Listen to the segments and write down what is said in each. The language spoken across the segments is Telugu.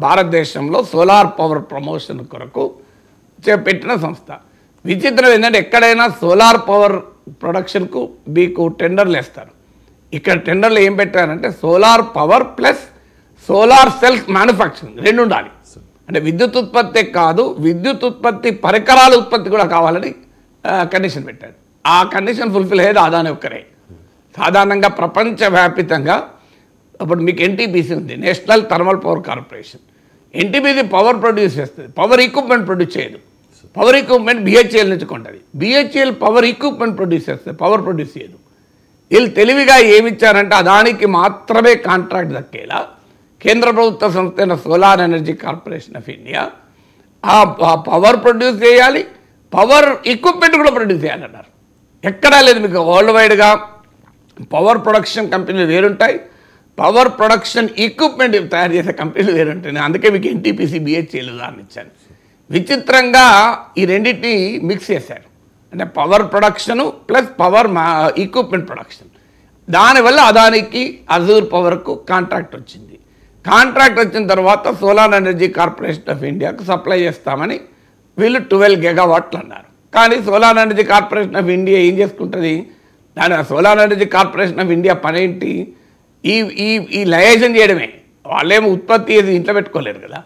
భారతదేశంలో సోలార్ పవర్ ప్రమోషన్ కొరకు పెట్టిన సంస్థ. విచిత్రం ఏంటంటే ఎక్కడైనా సోలార్ పవర్ ప్రొడక్షన్కు మీకు టెండర్లు వేస్తారు. ఇక్కడ టెండర్లు ఏం పెట్టారంటే solar power plus solar cells manufacturing రెండు ఉండాలి. అంటే విద్యుత్ ఉత్పత్తి కాదు, విద్యుత్ ఉత్పత్తి పరికరాల ఉత్పత్తి కూడా కావాలని కండిషన్ పెట్టాడు. ఆ కండిషన్ ఫుల్ఫిల్ అయ్యేది అదాని ఒక్కరే. సాధారణంగా ప్రపంచవ్యాపితంగా అప్పుడు మీకు ఎన్టీపీసీ ఉంది, national thermal power corporation. NTPC power produce చేస్తుంది, పవర్ ఎక్విప్మెంట్ ప్రొడ్యూస్ చేయదు. పవర్ ఎక్విప్మెంట్ బిహెచ్ఎల్ నుంచి కొంటుంది. బిహెచ్ఎల్ పవర్ ఎక్విప్మెంట్ ప్రొడ్యూస్ చేస్తుంది, పవర్ ప్రొడ్యూస్ చేయదు. వీళ్ళు తెలివిగా ఏమిచ్చారంటే అదానికి మాత్రమే కాంట్రాక్ట్ దక్కేలా కేంద్ర ప్రభుత్వ సంస్థ అయిన solar energy corporation of India ఆ పవర్ ప్రొడ్యూస్ చేయాలి, పవర్ ఎక్విప్మెంట్ కూడా ప్రొడ్యూస్ చేయాలన్నారు. ఎక్కడా లేదు. మీకు వరల్డ్ వైడ్గా పవర్ ప్రొడక్షన్ కంపెనీలు వేరుంటాయి, పవర్ ప్రొడక్షన్ ఎక్విప్మెంట్ తయారు చేసే కంపెనీలు వేరుంటాయి. అందుకే మీకు ఎన్టీపీసీ బిహెచ్ఎల్ ఉదాహరణ ఇచ్చాను. విచిత్రంగా ఈ రెండింటిని మిక్స్ చేశారు. అంటే power production plus power equipment production. దానివల్ల అదానికి అజూర్ పవర్కు కాంట్రాక్ట్ వచ్చింది. కాంట్రాక్ట్ వచ్చిన తర్వాత సోలార్ ఎనర్జీ కార్పొరేషన్ ఆఫ్ ఇండియాకు సప్లై చేస్తామని వీళ్ళు 12 గీగావాట్లు అన్నారు. కానీ solar energy corporation of India ఏం చేసుకుంటుంది? దాని solar energy corporation of India పని ఏంటి? ఈ లయేజన్ చేయడమే. వాళ్ళేమో ఉత్పత్తి చేసి ఇంట్లో పెట్టుకోలేరు కదా.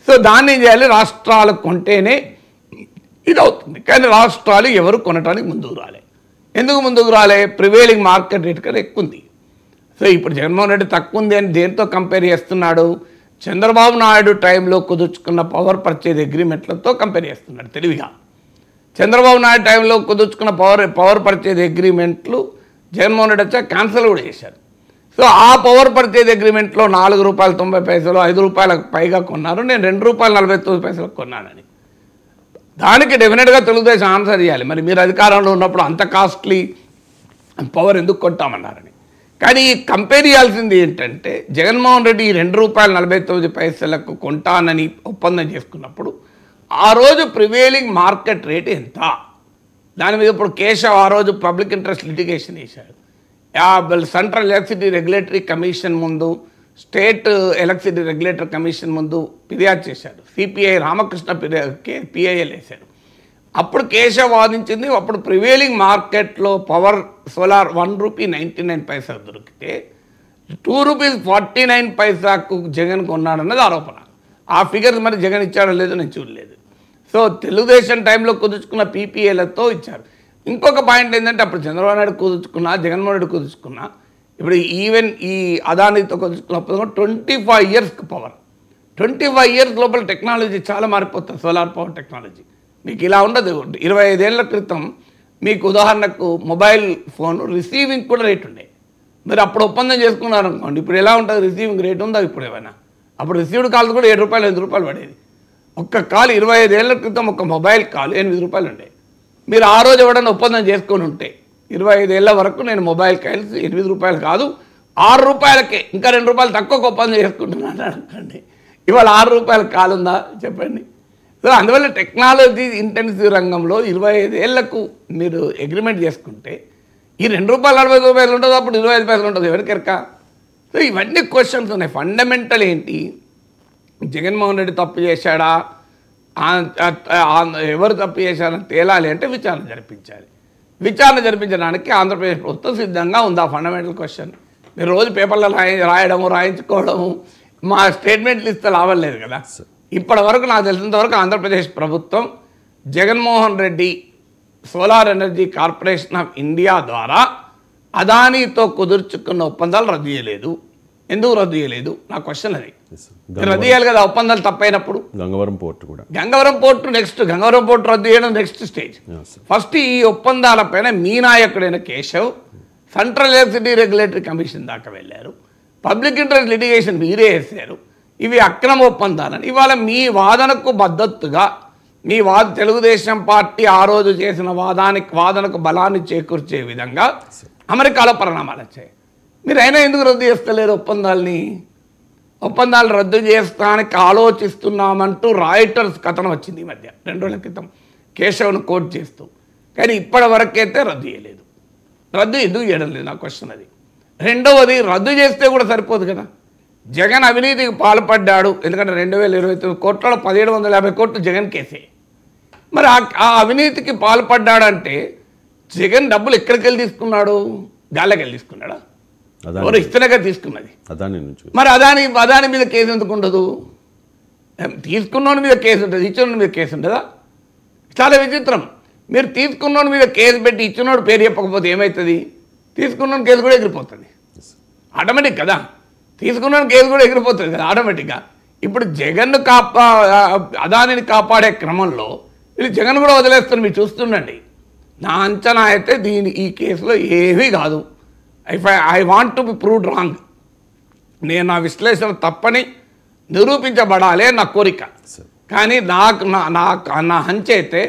సో దాన్ని ఏం చేయాలి? రాష్ట్రాలకు కొంటేనే ఇది అవుతుంది. కానీ రాష్ట్రాలు ఎవరు కొనడానికి ముందుకు రాలే. ఎందుకు ముందుకు రాలే? ప్రివేలింగ్ మార్కెట్ రేట్ కన్నా ఎక్కువ ఉంది. సో ఇప్పుడు జగన్మోహన్ రెడ్డి తక్కువ ఉంది అని దేంతో కంపేర్ చేస్తున్నాడు? చంద్రబాబు నాయుడు టైంలో కుదుర్చుకున్న పవర్ పర్చేజ్ అగ్రిమెంట్లతో కంపేర్ చేస్తున్నాడు తెలివిగా. చంద్రబాబు నాయుడు టైంలో కుదుర్చుకున్న పవర్ పర్చేజ్ అగ్రిమెంట్లు జగన్మోహన్ రెడ్డి వచ్చా క్యాన్సిల్ కూడా చేశారు. సో ఆ పవర్ పర్చేజ్ అగ్రిమెంట్లో ₹4.90 ₹5 పైగా కొన్నారు. నేను ₹2.49 కొన్నానని. దానికి డెఫినెట్గా తెలుగుదేశం ఆన్సర్ చేయాలి. మరి మీరు అధికారంలో ఉన్నప్పుడు అంత కాస్ట్లీ పవర్ ఎందుకు కొంటామన్నారని. కానీ కంపేర్ చేయాల్సింది ఏంటంటే జగన్మోహన్ రెడ్డి ₹2.49 కొంటానని ఒప్పందం చేసుకున్నప్పుడు ఆ రోజు ప్రివేలింగ్ మార్కెట్ రేట్ ఎంత? దాని మీద ఇప్పుడు కేశవ్ ఆ రోజు పబ్లిక్ ఇంట్రెస్ట్ లిటిగేషన్ వేశాడు. సెంట్రల్ ఎలక్ట్రిసిటీ రెగ్యులేటరీ కమిషన్ ముందు, స్టేట్ ఎలక్ట్రిసిటీ రెగ్యులేటరీ కమిషన్ ముందు ఫిర్యాదు చేశాడు. సిపిఐ రామకృష్ణ పిఐఎల్ వేశాడు. అప్పుడు కేశవ్ వాదించింది, అప్పుడు ప్రివేలింగ్ మార్కెట్లో పవర్ సోలార్ ₹1.99 దొరికితే ₹2.49 జగన్ కొన్నాడన్నది ఆరోపణ. ఆ ఫిగర్స్ మరి జగన్ ఇచ్చాడో లేదో నేను చూడలేదు. సో తెలుగుదేశం టైంలో కుదుర్చుకున్న పీపీఏలతో ఇచ్చారు. ఇంకొక పాయింట్ ఏంటంటే అప్పుడు చంద్రబాబు నాయుడు కుదుర్చుకున్నా, జగన్మోహన్ రెడ్డి కుదుర్చుకున్నా, ఇప్పుడు ఈవెన్ ఈ అదానితో కుదుర్చుకున్నప్పుడు 25 ఇయర్స్ పవర్, 25 ఇయర్స్ లోపల టెక్నాలజీ చాలా మారిపోతుంది. సోలార్ పవర్ టెక్నాలజీ మీకు ఇలా ఉండదు. 25 ఏళ్ల క్రితం మీకు ఉదాహరణకు మొబైల్ ఫోన్ రిసీవింగ్ కూడా రేట్ ఉండే. మీరు అప్పుడు ఒప్పందం చేసుకున్నారు అనుకోండి, ఇప్పుడు ఎలా ఉంటుంది? రిసీవింగ్ రేట్ ఉందా ఇప్పుడు ఏమైనా? అప్పుడు రిసీవ్డ్ కాల్స్ కూడా ₹7 ₹8 పడేది. ఒక్క కాల్ 25 ఏళ్ల క్రితం ఒక మొబైల్ కాల్ ₹8 ఉండే. మీరు ఆ రోజు ఎవడన్నా ఒప్పందం చేసుకొని ఉంటే 25 ఏళ్ల వరకు నేను మొబైల్ కాల్స్ ₹8 కాదు ₹6కే, ఇంకా ₹2 తక్కువ ఒప్పందం చేసుకుంటున్నాను అనుకోండి. ఇవాళ ₹6 కాల్ ఉందా చెప్పండి? సో అందువల్ల టెక్నాలజీ ఇంటెన్సివ్ రంగంలో 25 ఏళ్లకు మీరు అగ్రిమెంట్ చేసుకుంటే ఈ ₹2.45 ఉంటుంది, అప్పుడు 25 పైసలు ఉంటుంది. ఎవరికెరక? సో ఇవన్నీ క్వశ్చన్స్ ఉన్నాయి. ఫండమెంటల్ ఏంటి? జగన్మోహన్ రెడ్డి తప్పు చేశాడా, ఎవరు తప్పు చేశారని తేలాలి అంటే విచారణ జరిపించాలి. విచారణ జరిపించడానికి ఆంధ్రప్రదేశ్ ప్రభుత్వం సిద్ధంగా ఉందా? Fundamental question. మీరు రోజు పేపర్లో రాయడము, రాయించుకోవడము, మా స్టేట్మెంట్లు ఇస్తే లాభం లేదు కదా. ఇప్పటి వరకు నాకు తెలిసినంత వరకు ఆంధ్రప్రదేశ్ ప్రభుత్వం Jaganmohan Reddy solar energy corporation of India ద్వారా అదానీతో కుదుర్చుకున్న ఒప్పందాలు రద్దు చేయలేదు. ఎందుకు రద్దు చేయలేదు? నా క్వశ్చన్ అది. రద్దు చేయాలి కదా ఒప్పందాలు తప్పైనప్పుడు. గంగవరం పోర్టు కూడా, Gangavaram port next, Gangavaram port రద్దు చేయడం నెక్స్ట్ స్టేజ్. ఫస్ట్ ఈ ఒప్పందాలపైన మీ నాయకుడైన Keshav central electricity regulatory commission దాకా వెళ్ళారు. పబ్లిక్ ఇంట్రెస్ట్ లిటిగేషన్ మీరే వేశారు. ఇవి అక్రమ ఒప్పందాలని. ఇవాళ మీ వాదనకు మద్దతుగా మీ తెలుగుదేశం పార్టీ ఆ రోజు చేసిన వాదనకు బలాన్ని చేకూర్చే విధంగా అమెరికాలో పరిణామాలు వచ్చాయి. మీరు అయినా ఎందుకు రద్దు చేస్తలేరు ఒప్పందాలని? ఒప్పందాలు రద్దు చేస్తానికి ఆలోచిస్తున్నామంటూ రాయిటర్స్ కథనం వచ్చింది ఈ మధ్య 2 రోజుల క్రితం కేశవ్ను కోట్ చేస్తూ. కానీ ఇప్పటి వరకైతే రద్దు చేయలేదు. రద్దు ఎందుకు చేయడం లేదు? నా క్వశ్చన్ అది. రెండవది, రద్దు చేస్తే కూడా సరిపోదు కదా. జగన్ అవినీతికి పాల్పడ్డాడు, ఎందుకంటే 2029 కోట్లలో 1750 కోట్లు జగన్ కేసే. మరి ఆ అవినీతికి పాల్పడ్డాడంటే జగన్ డబ్బులు ఎక్కడికి వెళ్ళి తీసుకున్నాడు? గాలికి వెళ్ళి తీసుకున్నాడా? ఎవరు ఇస్తేనే తీసుకున్నది. మరి అదాని మీద కేసు ఎందుకు ఉండదు? తీసుకున్నోని మీద కేసు ఉంటుంది, ఇచ్చినోడి మీద కేసు ఉంటుందా? చాలా విచిత్రం. మీరు తీసుకున్నోని మీద కేసు పెట్టి ఇచ్చినోడు పేరు చెప్పకపోతే ఏమవుతుంది? తీసుకున్న కేసు కూడా ఎగిరిపోతుంది ఆటోమేటిక్ కదా. తీసుకున్న కేసు కూడా ఎగిరిపోతుంది కదా ఆటోమేటిక్గా. ఇప్పుడు జగన్ను అదానిని కాపాడే క్రమంలో ఇది జగన్ కూడా వదిలేస్తుంది. మీరు చూస్తుండండి. నా అంచనా అయితే ఈ కేసులో ఏమీ కాదు. I want to be proved wrong. నేను నా విశ్లేషణ తప్పని నిరూపించబడాలి నా కోరిక. కానీ నా హంచ అయితే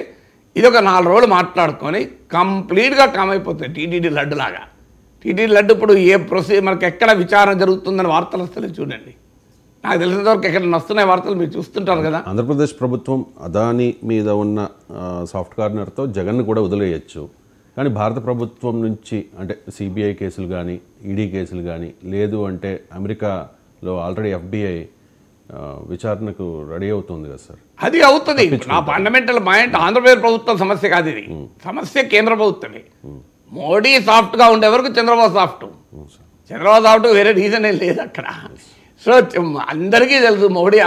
ఇది ఒక 4 రోజులు మాట్లాడుకొని కంప్లీట్గా కామైపోతుంది. టీటీడీ లడ్డు లాగా. టీటీడీ లడ్డు ఇప్పుడు ఏ ప్రొసీజర్ మనకి ఎక్కడ విచారణ జరుగుతుందని వార్తలు వస్తలేదు చూడండి. నాకు తెలిసినంత వరకు ఎక్కడ వస్తున్నాయి వార్తలు మీరు చూస్తుంటారు కదా. ఆంధ్రప్రదేశ్ ప్రభుత్వం అదాని మీద ఉన్న సాఫ్ట్ కార్నర్తో జగన్ కూడా వదిలేయచ్చు. కానీ భారత ప్రభుత్వం నుంచి అంటే సిబిఐ కేసులు కానీ ఈడీ కేసులు కానీ లేదు అంటే అమెరికాలో ఆల్రెడీ FBI విచారణకు రెడీ అవుతుంది కదా సార్. అది అవుతుంది. నా ఫండమెంటల్ పాయింట్ ఆంధ్రప్రదేశ్ ప్రభుత్వం సమస్య కాదు, ఇది సమస్య కేంద్ర ప్రభుత్వమే. మోడీ సాఫ్ట్గా ఉండే వరకు చంద్రబాబు సాఫ్ట్. చంద్రబాబు సాఫ్ట్ వేరే రీజన్ ఏం లేదు అక్కడ. సో అందరికీ తెలుసు మోడీ